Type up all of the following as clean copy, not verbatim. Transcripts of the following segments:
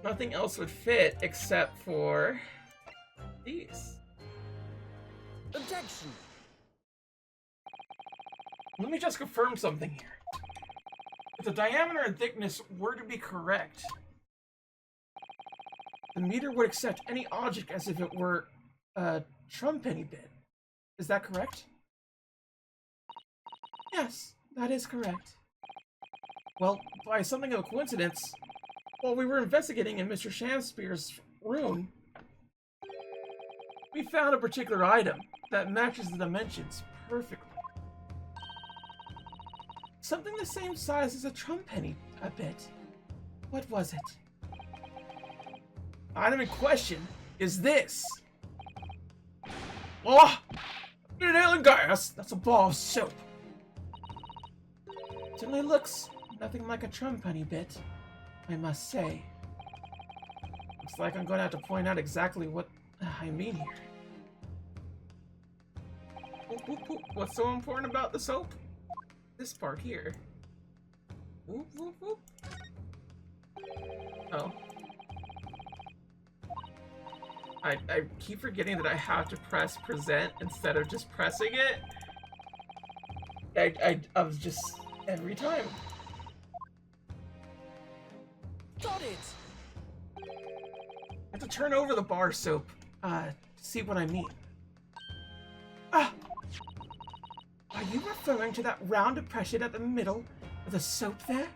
Nothing else would fit except for these. Objection. Let me just confirm something here. If the diameter and thickness were to be correct, the meter would accept any object as if it were a trumpenny bit. Is that correct? Yes, that is correct. Well, by something of a coincidence, while we were investigating in Mr. Shamspeare's room, we found a particular item that matches the dimensions perfectly. Something the same size as a trumpenny, a bit. What was it? The item in question is this. Oh! Inhaling gas! That's a ball of soap. Certainly looks nothing like a trumpenny bit, I must say. Looks like I'm going to have to point out exactly what I mean here. What's so important about the soap? This part here. Whoop, whoop, whoop. Oh. I keep forgetting that I have to press present instead of just pressing it. I was just every time. Got it. I have to turn over the bar soap to see what I mean. Ah! Are you referring to that round depression at the middle of the soap there?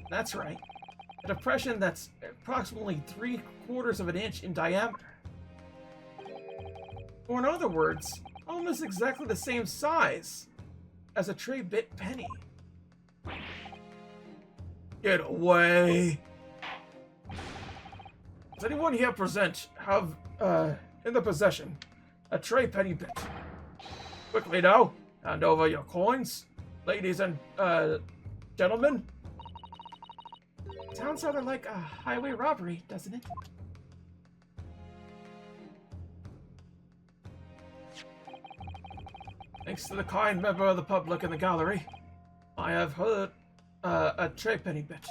That's right. A depression that's approximately 3/4 of an inch in diameter. Or in other words, almost exactly the same size as a tray bit penny. Get away! Does anyone here present have in the possession a tray penny bit? Quickly now, hand over your coins, ladies and gentlemen. Sounds sort of like a highway robbery, doesn't it? Thanks to the kind member of the public in the gallery, I have heard a tray penny bit.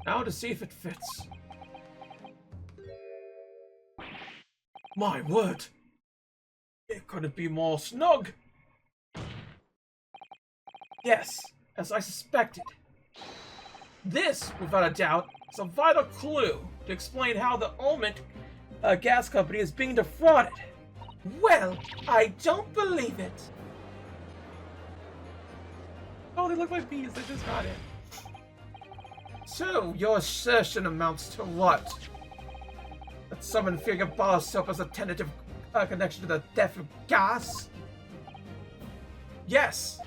Now to see if it fits. My word! It couldn't be more snug! Yes, as I suspected. This, without a doubt, is a vital clue to explain how the Ulmont gas company is being defrauded. Well, I don't believe it. Oh, they look like bees. I just got it. So, your assertion amounts to what? That some inferior bar soap has a tentative connection to the theft of gas? Yes.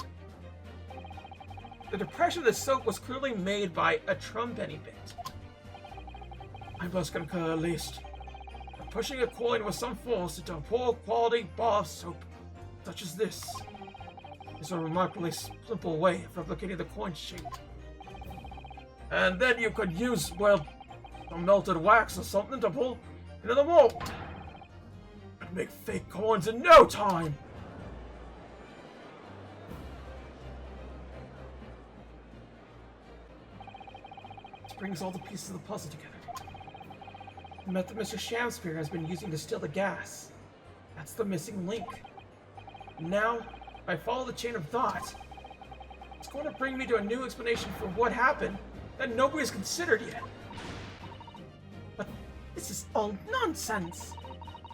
The depression of the soap was clearly made by a trumpenny bit. I must concur at least. Pushing a coin with some force into a poor quality bar of soap, such as this, is a remarkably simple way of replicating the coin shape. And then you could use, well, some melted wax or something to pull into the mold. And make fake coins in no time! This brings all the pieces of the puzzle together. The method Mr. Shamspeare has been using to still the gas. That's the missing link. Now, if I follow the chain of thought, it's going to bring me to a new explanation for what happened that nobody's considered yet. But this is all nonsense.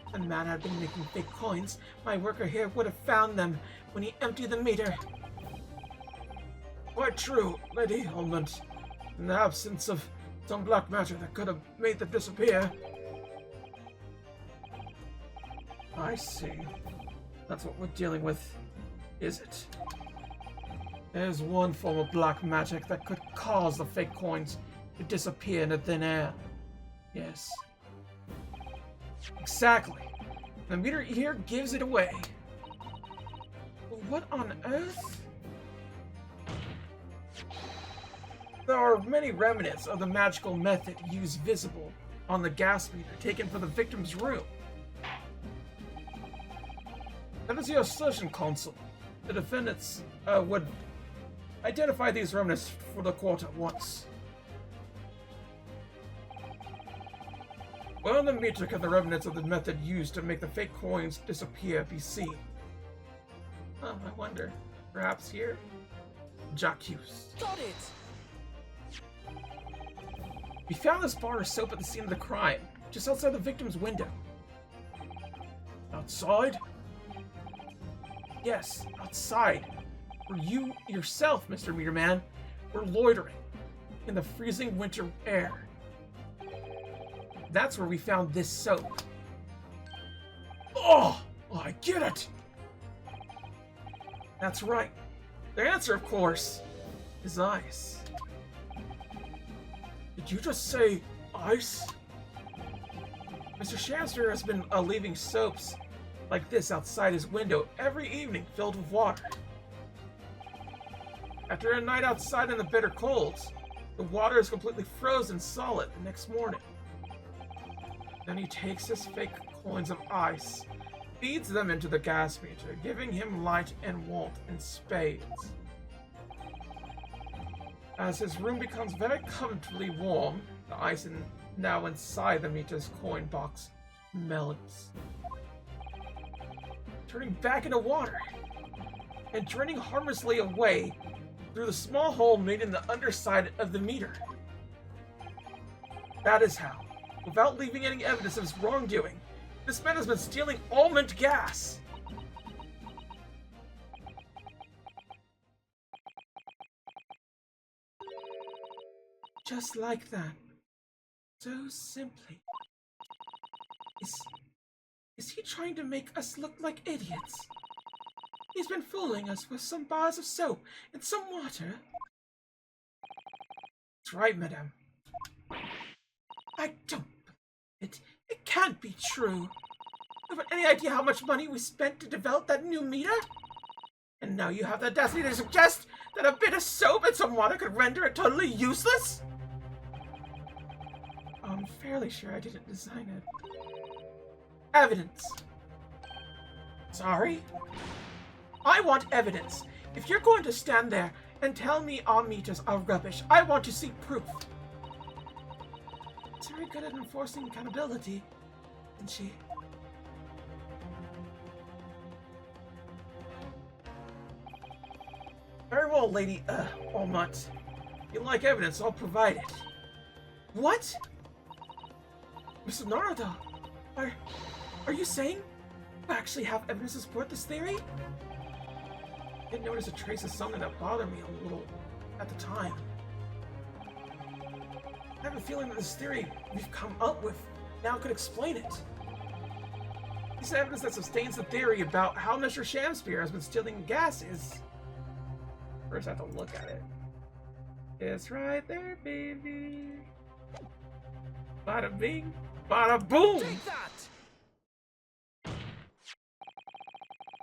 If the man had been making fake coins, my worker here would have found them when he emptied the meter. Quite true, Lady Ulmont. In the absence of some black matter that could have made them disappear. I see. That's what we're dealing with, is it? There's one form of black magic that could cause the fake coins to disappear into thin air. Yes. Exactly. The meter here gives it away. But what on earth? There are many remnants of the magical method used visible on the gas meter taken from the victim's room. That is your assertion, Consul. The defendants would identify these remnants for the court at once. Well, on the meter can the remnants of the method used to make the fake coins disappear be seen? Oh, I wonder. Perhaps here? Jacques. Got it! We found this bar of soap at the scene of the crime, just outside the victim's window. Outside? Yes, outside. Where you yourself, Mr. Meterman, were loitering in the freezing winter air. That's where we found this soap. Oh, I get it! That's right. The answer, of course, is ice. Did you just say ice? Mr. Shamster has been leaving soaps like this outside his window every evening filled with water. After a night outside in the bitter colds, the water is completely frozen solid the next morning. Then he takes his fake coins of ice, feeds them into the gas meter, giving him light and warmth in spades. As his room becomes very comfortably warm, the ice now inside the meter's coin box melts, turning back into water and draining harmlessly away through the small hole made in the underside of the meter. That is how, without leaving any evidence of his wrongdoing, this man has been stealing all mint gas. Just like that. So simply. Is he trying to make us look like idiots? He's been fooling us with some bars of soap and some water. That's right, madame. I don't believe it. It can't be true. You have any idea how much money we spent to develop that new meter? And now you have the audacity to suggest that a bit of soap and some water could render it totally useless? I'm fairly sure I didn't design it. Evidence. Sorry? I want evidence. If you're going to stand there and tell me our meters are rubbish, I want to see proof. She's very good at enforcing accountability, isn't she? Very well, Lady, Walmart. If you like evidence, I'll provide it. What? Mr. Narada, are you saying you actually have evidence to support this theory? I did notice a trace of something that bothered me a little at the time. I have a feeling that this theory we've come up with now could explain it. This evidence that sustains the theory about how Mr. Shamspear has been stealing gas is... First I have to look at it. It's right there, baby. Bada bing, bada boom! Take that!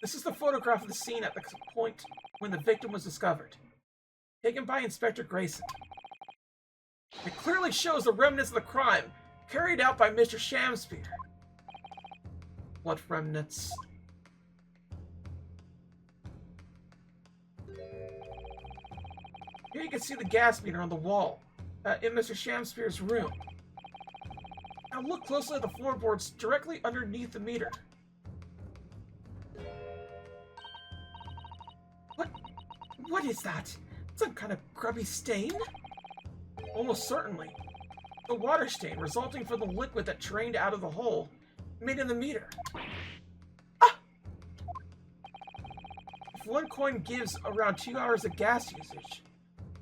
This is the photograph of the scene at the point when the victim was discovered, taken by Inspector Grayson. It clearly shows the remnants of the crime carried out by Mr. Shamspear. What remnants? Here you can see the gas meter on the wall in Mr. Shamspear's room. Now look closely at the floorboards directly underneath the meter. What is that? Some kind of grubby stain? Almost certainly. The water stain resulting from the liquid that drained out of the hole made in the meter. Ah! If one coin gives around 2 hours of gas usage,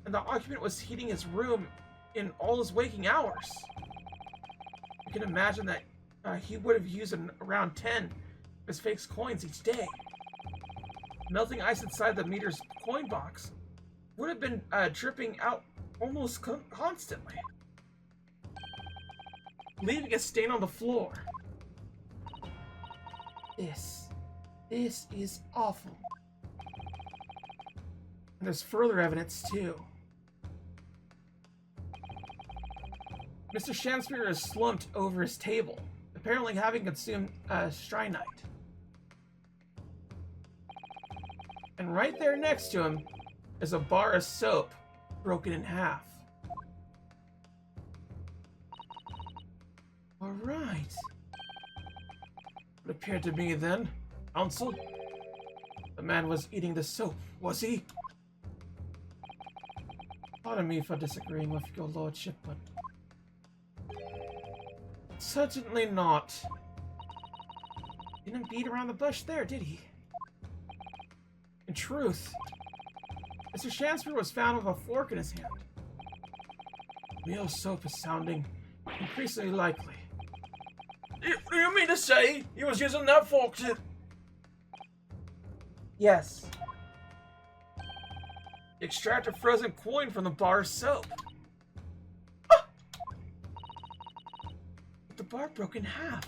and the occupant was heating his room in all his waking hours, you can imagine that he would have used around 10 of his fake coins each day. Melting ice inside the meter's coin box would have been dripping out almost constantly, leaving a stain on the floor. This is awful. And there's further evidence too. Mr. Shamspear is slumped over his table, apparently having consumed strychnite. And right there next to him is a bar of soap broken in half. Alright. It appeared to me then, Counsel. The man was eating the soap, was he? Pardon me for disagreeing with your lordship, but... certainly not. Didn't beat around the bush there, did he? In truth, Mr. Shamspeare was found with a fork in his hand. Real soap is sounding increasingly likely. Do you mean to say he was using that fork to... Yes. He extracted frozen coin from the bar of soap. Ah! The bar broke in half.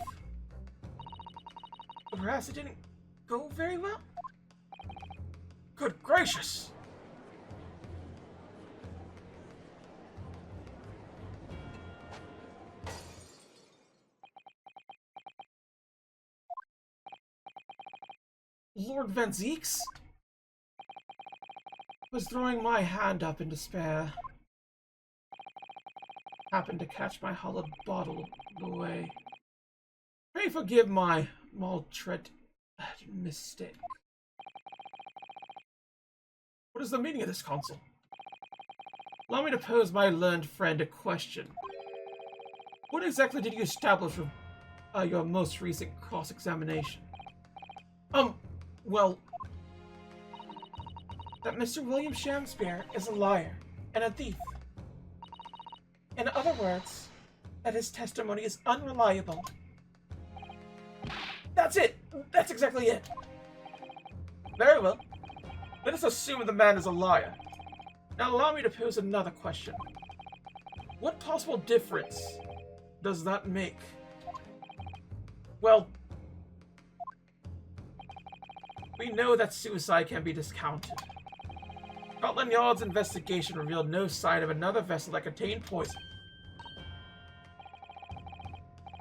Perhaps it didn't go very well? Good gracious! Lord Van Zeeks? Was throwing my hand up in despair. Happened to catch my hollowed bottle away. Pray forgive my maltreated mistake. What is the meaning of this, Consul? Allow me to pose my learned friend a question. What exactly did you establish with your most recent cross-examination? Well, that Mr. William Shamspeare is a liar and a thief. In other words, that his testimony is unreliable. That's it! That's exactly it! Very well. Let us assume the man is a liar. Now allow me to pose another question. What possible difference does that make? Well, we know that suicide can be discounted. Scotland Yard's investigation revealed no sign of another vessel that contained poison.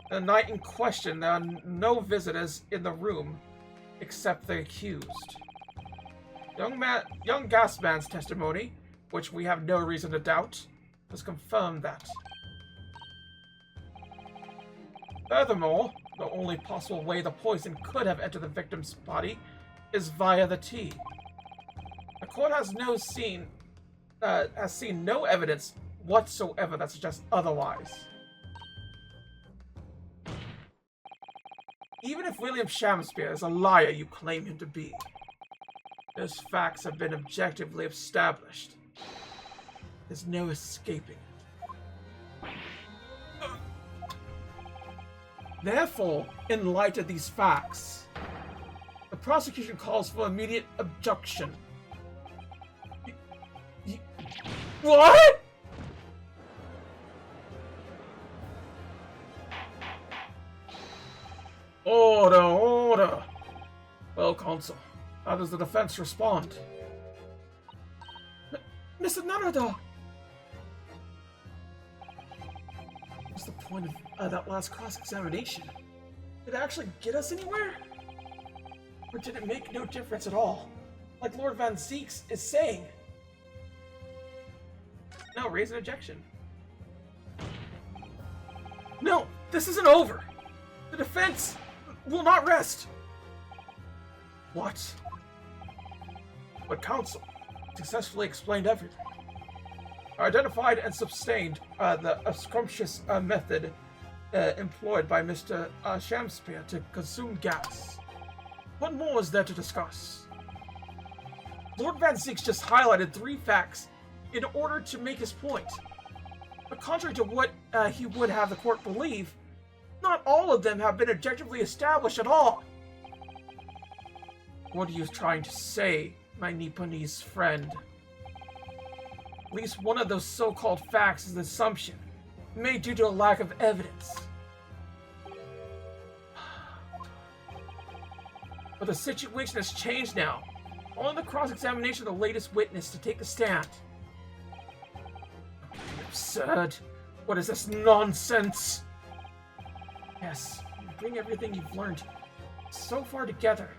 The night in question, there are no visitors in the room except the accused. Young Gasman's testimony, which we have no reason to doubt, has confirmed that. Furthermore, the only possible way the poison could have entered the victim's body is via the tea. The court has seen no evidence whatsoever that suggests otherwise. Even if William Shamspeare is a liar you claim him to be, those facts have been objectively established. There's no escaping it. Therefore, in light of these facts, the prosecution calls for immediate abduction. What?! Order, order! Well, Consul, how does the defense respond? Mr. Narada! What's the point of that last cross-examination? Did it actually get us anywhere? Or did it make no difference at all? Like Lord Van Zeeks is saying. No, raise an objection. No, this isn't over! The defense will not rest! What? But Counsel successfully explained everything. Identified and sustained the scrumptious method employed by Mr. Shamspeare to consume gas. What more is there to discuss? Lord Van Zeeks just highlighted 3 facts in order to make his point. But contrary to what he would have the court believe, not all of them have been objectively established at all. What are you trying to say, my Nipponese friend? At least one of those so-called facts is an assumption, made due to a lack of evidence. But the situation has changed now. Only the cross-examination of the latest witness to take the stand. Absurd. What is this nonsense? Yes, bring everything you've learned so far together.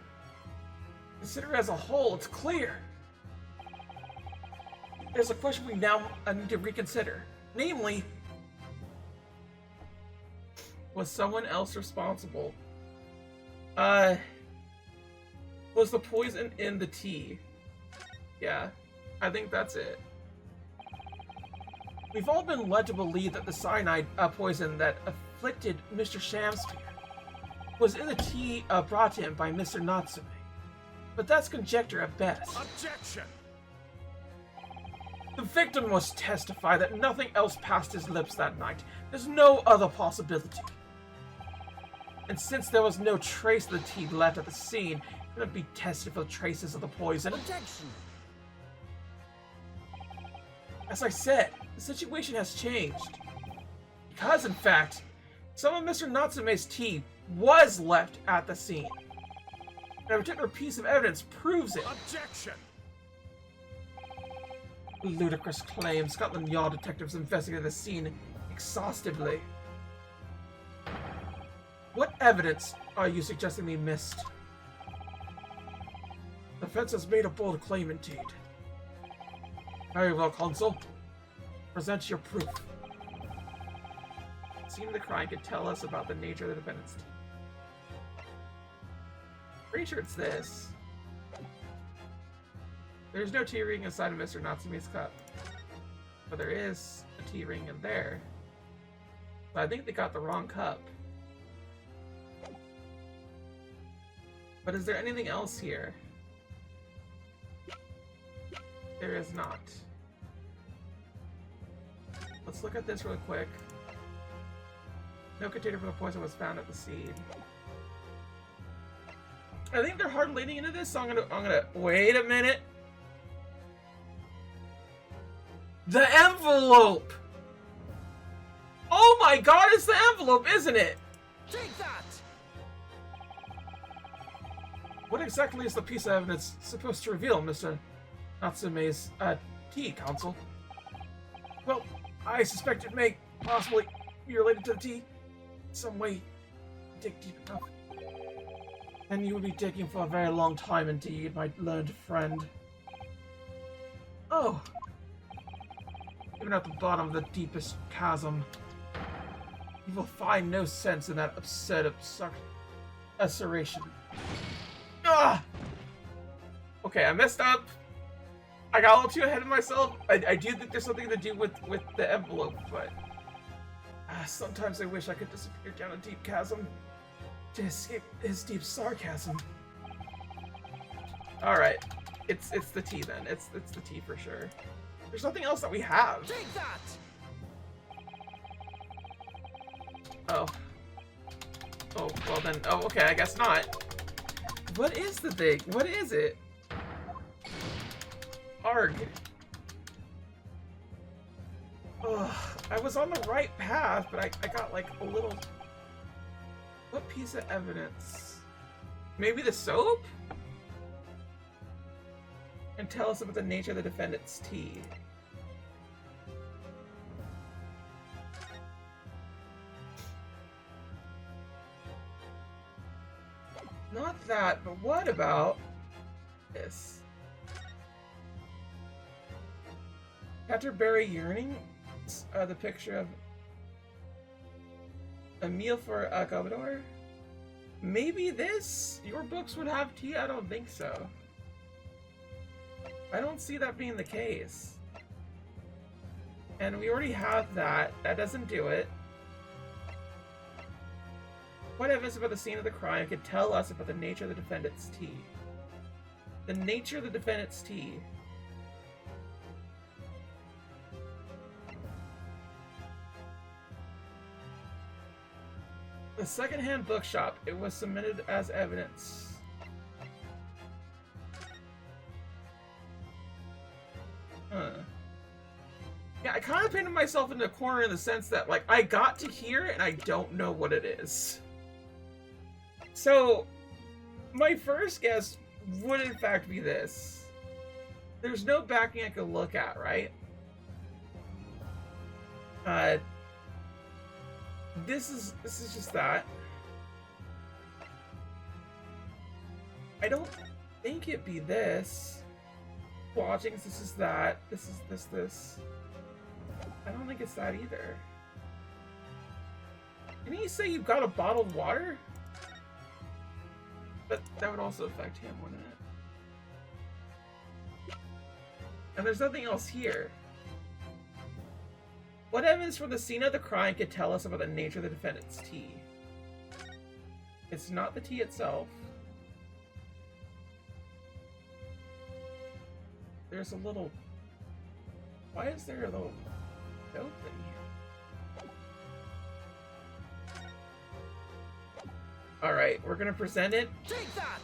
Consider it as a whole, it's clear. There's a question we now need to reconsider. Namely, Was someone else responsible? Was the poison in the tea? Yeah, I think that's it. We've all been led to believe that the cyanide poison that afflicted Mr. Shamspear was in the tea brought to him by Mr. Natsume. But that's conjecture at best. Objection! The victim must testify that nothing else passed his lips that night. There's no other possibility. And since there was no trace of the tea left at the scene, it couldn't be tested for traces of the poison. Objection! As I said, the situation has changed. Because, in fact, some of Mr. Natsume's tea was left at the scene. And a particular piece of evidence proves it. Objection! Ludicrous claim. Scotland Yard detectives investigated the scene exhaustively. What evidence are you suggesting we missed? The defense has made a bold claim indeed. Very well, Consul. Present your proof. The scene of the crime could tell us about the nature of the defendant's tea. Pretty sure it's this. There's no tea ring inside of Mr. Natsume's cup. But there is a tea ring in there. But I think they got the wrong cup. But is there anything else here? There is not. Let's look at this real quick. No container for the poison was found at the seed. I think they're hard leading into this, so I'm gonna wait a minute. The envelope! Oh my god, it's the envelope, isn't it? Take that! What exactly is the piece of evidence supposed to reveal, Mr. Natsume's tea, Counsel? Well, I suspect it may possibly be related to the tea. In some way, dig deep enough. And you will be digging for a very long time indeed, my learned friend. Oh. Even at the bottom of the deepest chasm, you will find no sense in that absurd assertion. Ah! Okay, I messed up. I got a little too ahead of myself. I do think there's something to do with the envelope, but sometimes I wish I could disappear down a deep chasm to escape his deep sarcasm. All right, it's the tea then. It's the tea for sure. There's nothing else that we have. Take that! Oh. Oh, well then. Oh, okay, I guess not. What is the thing? What is it? Arg. Ugh, I was on the right path, but I got like a little... What piece of evidence? Maybe the soap? And tell us about the nature of the defendant's tea. Not that, but what about this? Canterbury Yearning? The picture of a meal for Gobador? Maybe this? Your books would have tea? I don't think so. I don't see that being the case. And we already have that. That doesn't do it. What evidence about the scene of the crime could tell us about the nature of the defendant's tea? The nature of the defendant's tea. The secondhand bookshop. It was submitted as evidence. Huh. Yeah, I kind of painted myself into a corner in the sense that, like, I got to here and I don't know what it is. So, my first guess would in fact be this. There's no backing I could look at, right? This is just that. I don't think it'd be this. Watchings, this is that. This is this. I don't think it's that either. Didn't he say you got a bottled water? But that would also affect him, wouldn't it? And there's nothing else here. What evidence from the scene of the crime could tell us about the nature of the defendant's tea? It's not the tea itself. There's a little... Why is there a little note in here? Alright, we're gonna present it. Take that!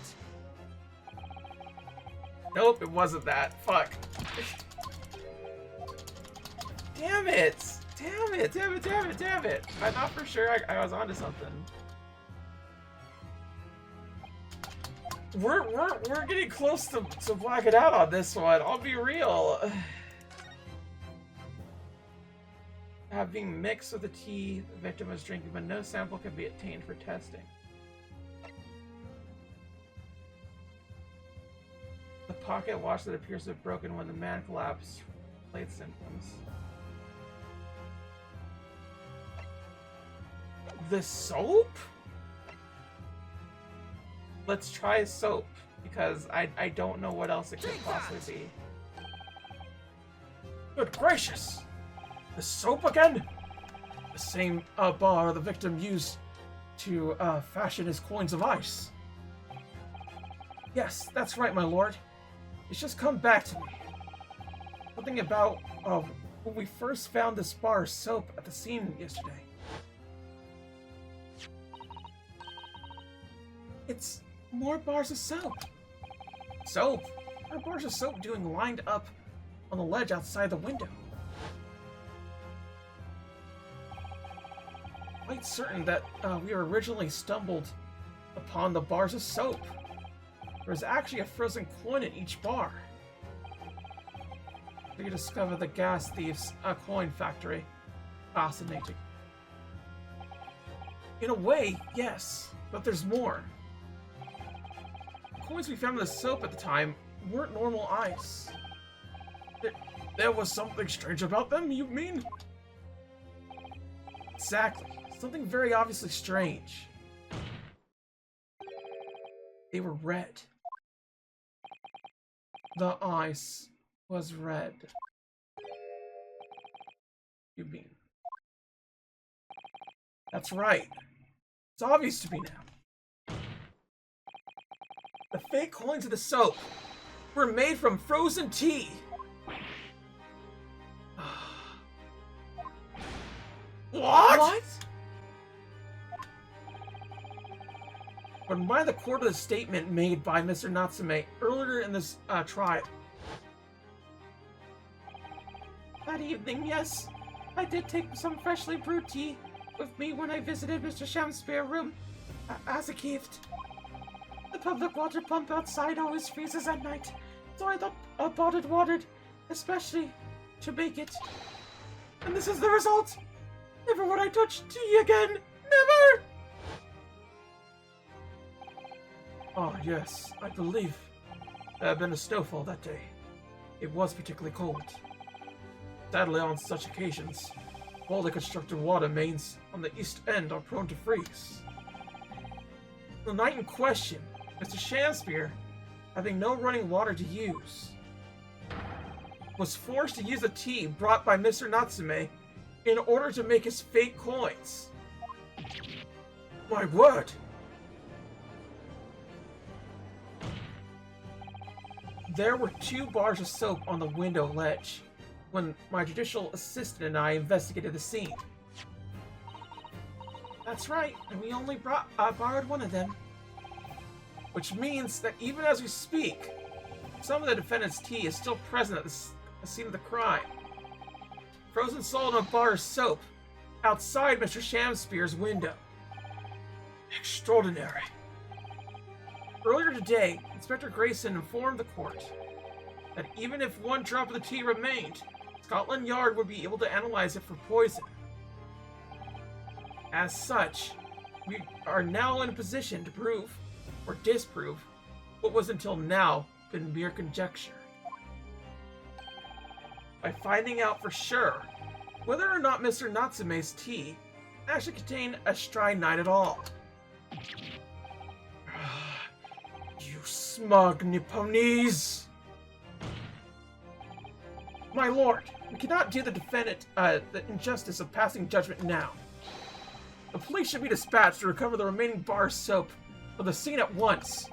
Nope, it wasn't that. Fuck. Damn it! Damn it! Damn it! Damn it! Damn it! I thought for sure I was onto something. We're getting close to blacking out on this one. I'll be real. Having mixed with the tea the victim was drinking, but no sample can be obtained for testing. The pocket watch that appears to have broken when the man collapsed displayed symptoms. The soap? Let's try soap, because I don't know what else it could possibly be. Good gracious! The soap again? The same bar the victim used to fashion his coins of ice. Yes, that's right, my lord. It's just come back to me. Something about when we first found this bar of soap at the scene yesterday. It's more bars of soap. Soap? What are bars of soap doing lined up on the ledge outside the window? Quite certain that we originally stumbled upon the bars of soap. There was actually a frozen coin in each bar. We discovered the gas thief's coin factory. Fascinating. In a way, yes, but there's more. The coins we found in the soap at the time weren't normal ice. There was something strange about them, you mean? Exactly. Something very obviously strange. They were red. The ice was red. You mean? That's right. It's obvious to me now. The fake coins of the soap were made from frozen tea. What? But by the court of the statement made by Mr. Natsume earlier in this trial. That evening, yes, I did take some freshly brewed tea with me when I visited Mr. Sham's spare room as a gift. The public water pump outside always freezes at night, so I thought bottled water, especially to make it. And this is the result. Never would I touch tea again. Never! Ah, yes, I believe there had been a snowfall that day. It was particularly cold. Sadly, on such occasions, all the constructed water mains on the east end are prone to freeze. The night in question, Mr. Shamspeare, having no running water to use, was forced to use the tea brought by Mr. Natsume in order to make his fake coins. My word! There were 2 bars of soap on the window ledge when my judicial assistant and I investigated the scene. That's right, and we only borrowed one of them. Which means that even as we speak, some of the defendant's tea is still present at the scene of the crime. Frozen solid in a bar of soap outside Mr. Shamspeare's window. Extraordinary. Earlier today, Inspector Grayson informed the court that even if 1 drop of the tea remained, Scotland Yard would be able to analyze it for poison. As such, we are now in a position to prove or disprove what was until now been mere conjecture. By finding out for sure whether or not Mr. Natsume's tea actually contain a shrine knight at all. You smug Nipponese! My lord, we cannot do the defendant the injustice of passing judgment now. The police should be dispatched to recover the remaining bar soap for the scene at once.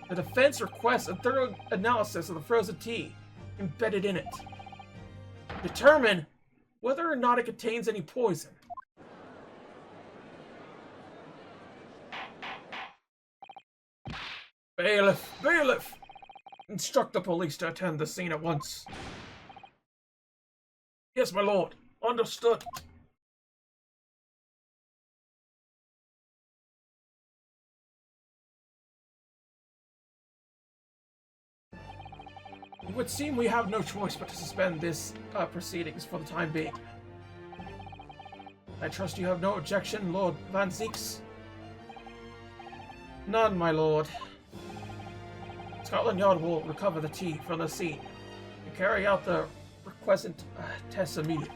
The defense requests a thorough analysis of the frozen tea embedded in it. Determine whether or not it contains any poison. Bailiff! Bailiff! Instruct the police to attend the scene at once. Yes, my lord. Understood. It would seem we have no choice but to suspend this proceedings for the time being. I trust you have no objection, Lord Van Zieks? None, my lord. Scotland Yard will recover the tea from the scene and carry out the requisite tests immediately.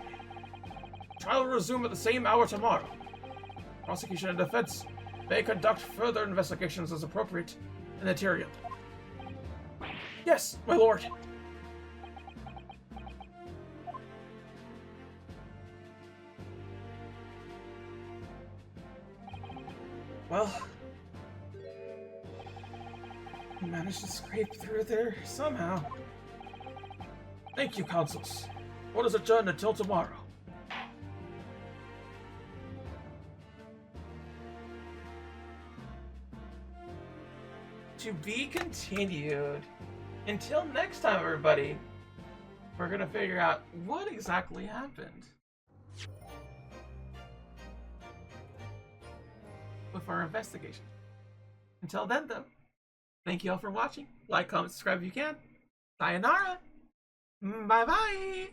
Trial will resume at the same hour tomorrow. Prosecution and defense may conduct further investigations as appropriate in the Tyrion. Yes, my lord. Well, we managed to scrape through there somehow. Thank you, consuls. Court is adjourned until tomorrow. To be continued. Until next time, everybody, we're gonna figure out what exactly happened with our investigation. Until then, though, thank you all for watching. Like, comment, subscribe if you can. Sayonara. Bye-bye.